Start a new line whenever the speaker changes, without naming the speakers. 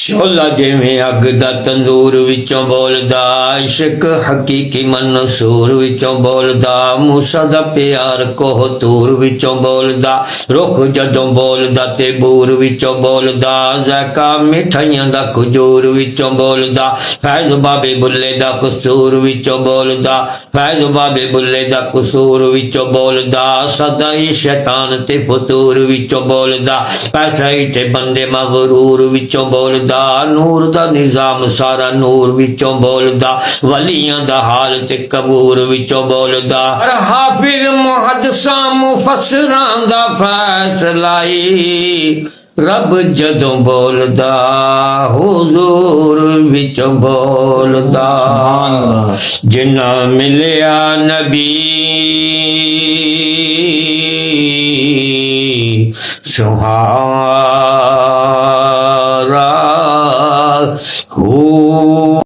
शोला जिवें अग दा तंदूर विचों बोलदा, इश्क हकीकी मनसूर विचों बोलदा, मूसा दा प्यार कोहतूर विचों बोलदा, रुख जदों बोलदा ते बूर विचों बोलदा, ज़ैका मिठाइयां दा खजूर विचों बोलदा, फैज़ बाबे बुल्ले दा कसूर विचों बोलदा, फैज़ बाबे बुल्ले दा कसूर विचों बोलदा, सदा ही शैतान ते फतूर विचों बोलदा, पैसा ही ते बंदे मगरूर विचों बोलदा, नूर दा निजाम सारा नूर विचों बोलदा, वलियां दा हाल ते कबूर विचों बोलदा, और हाफिज मुहद्दिसां मुफस्सिरां दा फैसला रब जदों बोलदा हुजूर विचों बोलदा। जिन्ना मिलिया नबी सुहारा हो